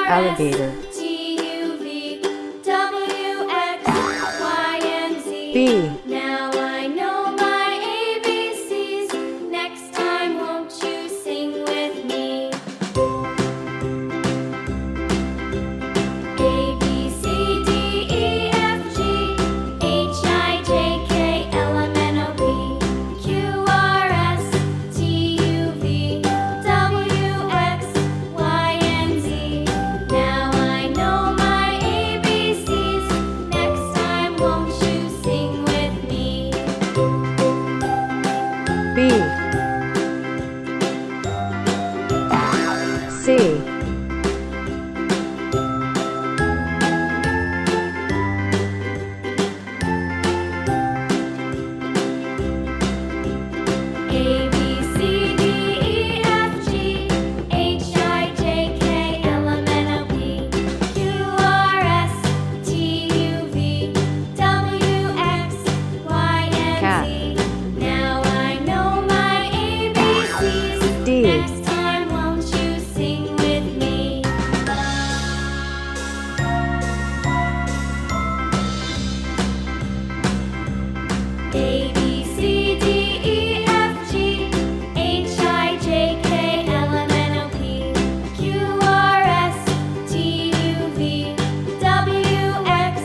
Alligator. B. Now I know my ABCs. Next time, won't you sing with me? A, B, C, D, E, F, G, H, I, J, K, L, M, N, O, P, Q, R, S, T, U, V, W, X, Y, and Z. Now I know my ABCs. Next time, won't you sing with me? B. C. A, B, C, D, E, F, G, H, I, J, K, L, M, N, O, P, Q, R, S, T, U, V, W, X, Y, Cat. and Z. Now I know my ABCs. D. Next time, won't you sing with me? A, B, C, D, E, F, G, H, I, J, K, L, M, N, O, P, Q, R, S, T, U, V, W, X,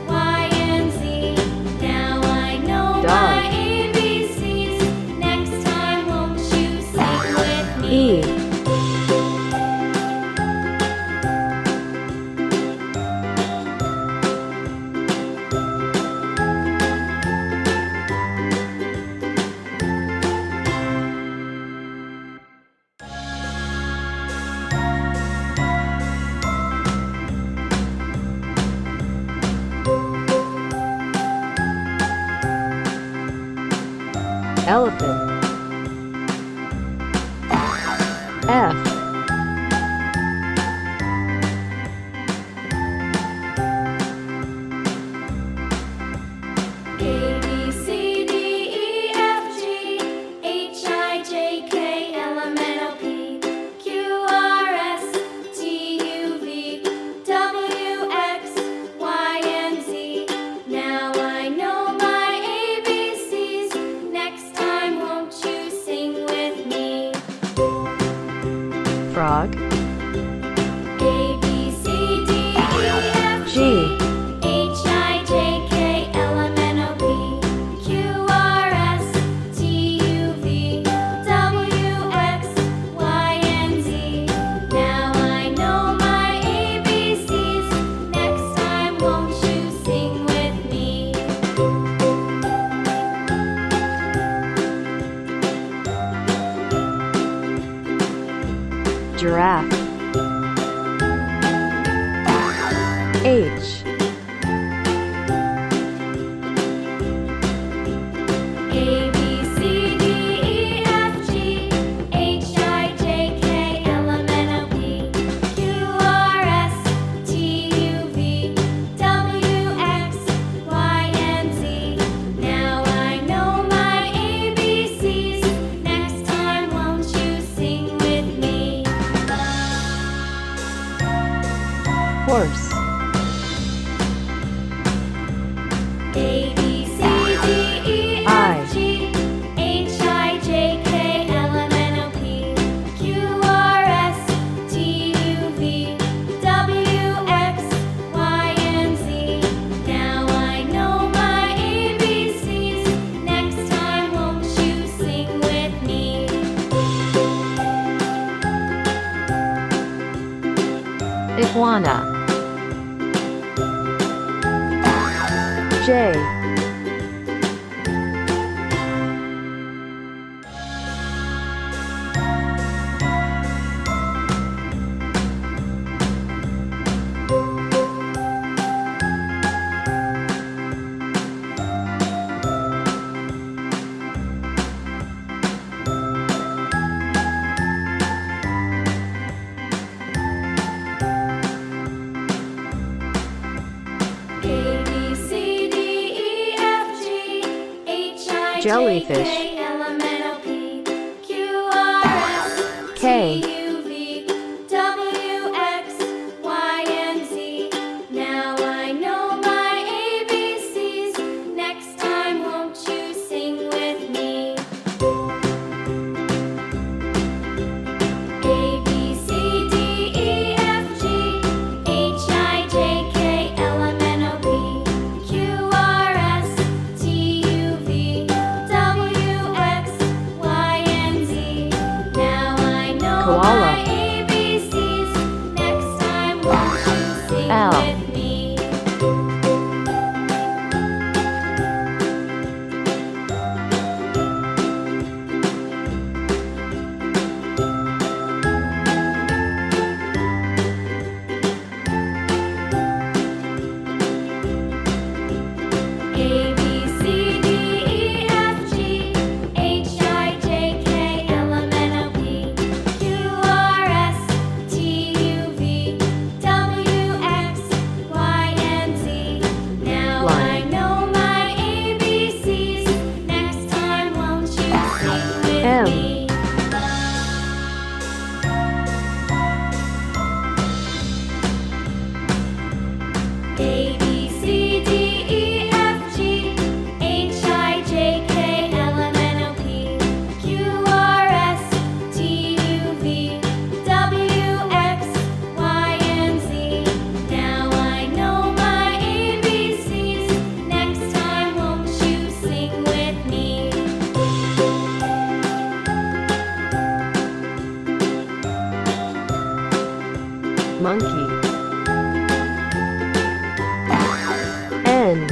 Y, and Z. Now I know my Dog. ABCs. Next time, won't you sing with me? E. Elephant. F. A, B, C, D, E, F, G, H, I, J, K, L, M, N, O, P, Q, R, S, T, U, V, W, X, Y, and Z. Now I know my ABCs. Next time, won't you sing with me? Frog. A, B, C, D, E, F, G. H, I, J, K, L, M, N, O, P, Q, R, S, T, U, V, W, X, Y, and Z. Now I know my ABCs. Next time, won't you sing with me? Giraffe. H. A, B, C, D, E, F, G, H, I, J, K, L, M, N, O, P, Q, R, S, T, U, V, W, X, Y, and Z. Now I know my ABCs. Next time, won't you sing with me? Horse. A, B, C, D, E, F, G, H, I, J, K, L, M, N, O, P, Q, R, S, T, U, V, W, X, Y, and Z. Now I know my ABCs. Next time, won't you sing with me? Iguana. J. A, B, C, D, E, F, G, H, I, J, Jellyfish. K, L, M, N, O, P, Q, R, S, K. T, U, V, W, X, Y, monkey. N.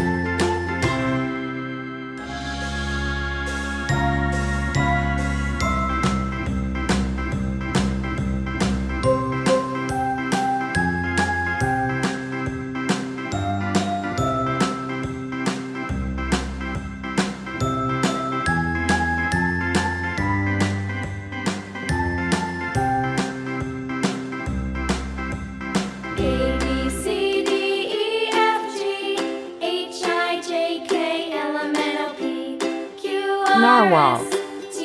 A, B, C, D, E, F, G, H, I, J, K, L, M, N, O, P, Q, R, Narwhal. S, T,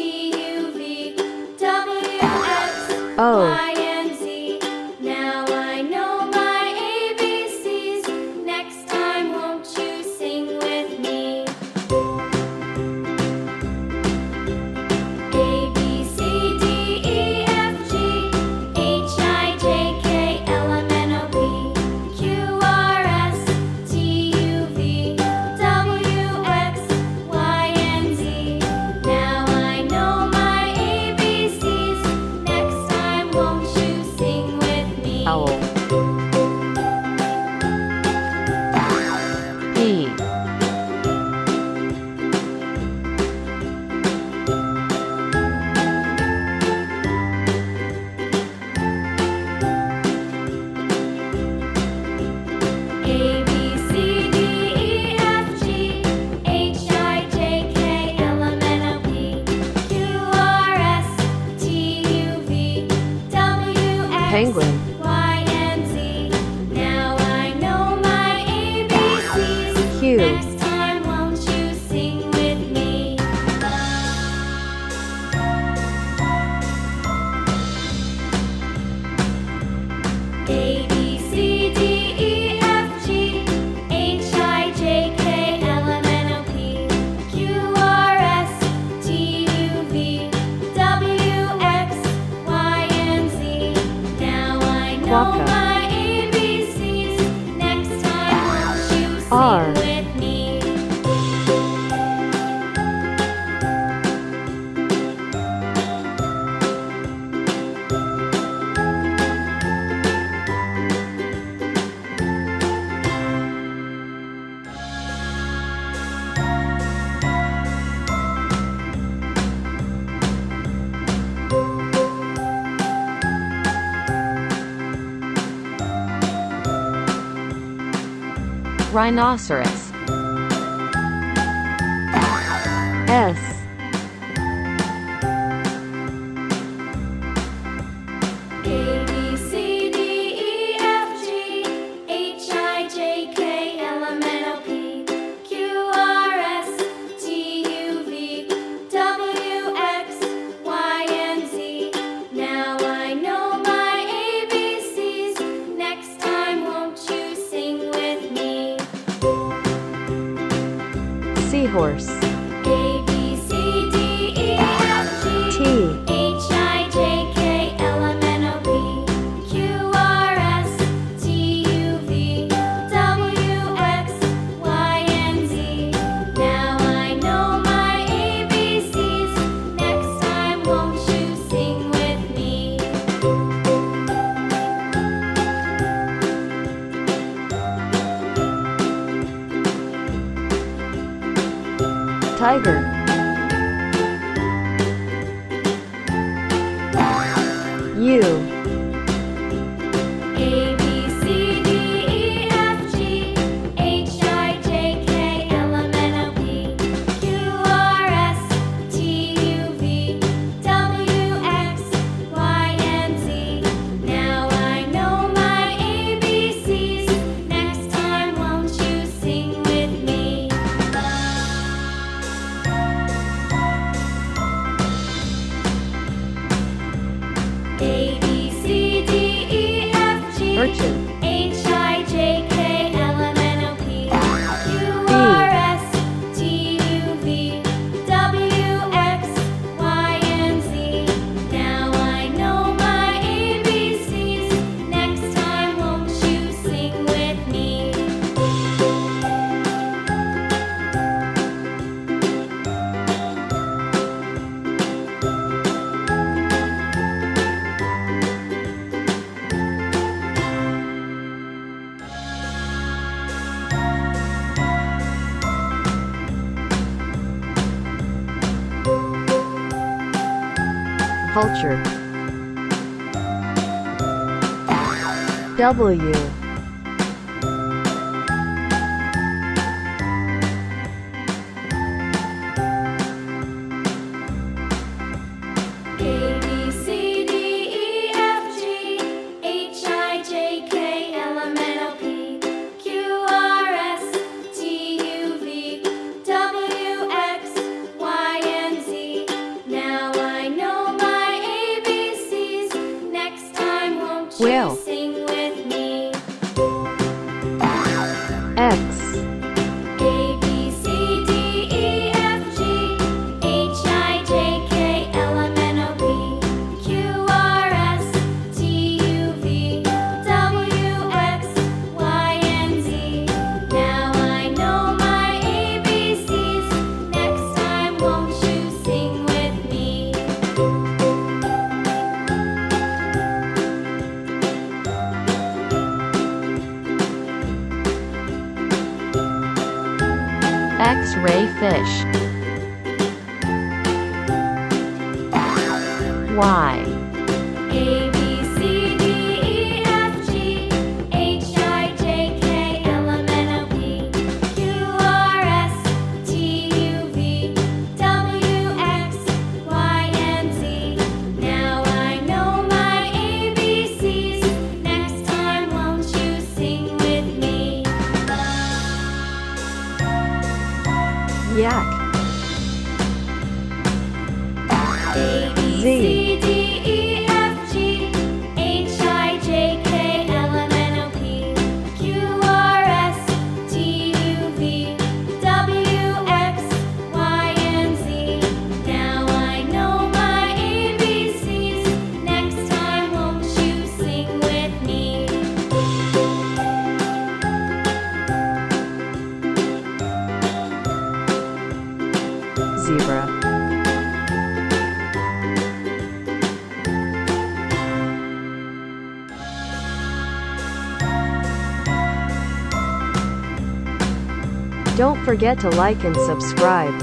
U, V, W, X, O. Y, and Z. Now I know my ABCs. Next time, won't you sing with me? A, B, C, D, E, F, G, H, I, J, K, L, M, N, O, P, Q, R, S, T, U, V, W, X, Y, and Z. Now I know my ABCs. Next time, won't you sing with me? Owl. P. A, B, C, D, E, F, G, H, I, J, K, L, M, N, O, P, Q, R, S, T, U, V, W, X, Penguin. Y, and Z. Now I know my ABCs. Q. Next time, won't you sing with me? A, B, C, D, E, F, G, H, I, J, K, L, M, N, O, P, Q, R, S, T, U, V, W, X, Y, and Z. Now I know Quokka. my ABCs. Next time, won't you sing R. with me? Rhinoceros. S. A, B, C, D, E, F, G, H, I, J, K, L, M, N, O, P, Q, R, S, T, U, V, W, X, Y, and Z. Now I know my ABCs. Next time, won't you sing with me? Seahorse. A, B, C, D, E, F, G, T. H, I, J, K, L, M, N, O, P, Q, R, S, T, U, V, W, X, Y, and Z. Now I know my ABCs. Next time, won't you sing with me? A, B, C, D, E, F, G, H, I, J, K, L, M, N, O, P, Q, R, S, T, U, V, W, X, Y, and Z. Now I know my ABCs. Next time, won't you sing with me? A, B, C, D, E, F, G, H, I, J, K, L, M, N, O, P, Q, R, S, T, U, V, W, X, Y, and Z. Now I know my ABCs. Next time, won't you sing with me? Tiger. U. A, B, C, D, E, F, G, H, I, J, K, L, M, N, O, P, Q, R, S, T, U, V, W, X, Y, and Z. Now I know my ABCs. Next time, won't you sing with me? culture. W. A, B, C, D, E, F, G, H, I, J, K, L, M, N, O, P, Q, R, S, T, U, V, W, X, Y, and Z. Now I know my ABCs. Next time, won't you Will. sing with me? X. A, B, C, D, E, F, G, H, I, J, K, L, M, N, O, P, Q, R, S, T, U, V, W, X, Y, and Z. Now I know my ABCs. Next time, won't you sing with me? X-ray fish. Y. A, B, C, D, E, F, G, H, I, J, K, L, M, N, O, P, Q, R, S, T, U, V, W, X, Y, and Z. Now I know my ABCs. Next time, won't you sing with me? Yak. A, B, Z. C, D, E, F, G, H, I, J, K, L, M, N, O, P, Q, R, S, T, U, V, W, X, Y, and Z. Now I know my ABCs. Next time, won't you sing with me? Zebra. Don't forget to like and subscribe.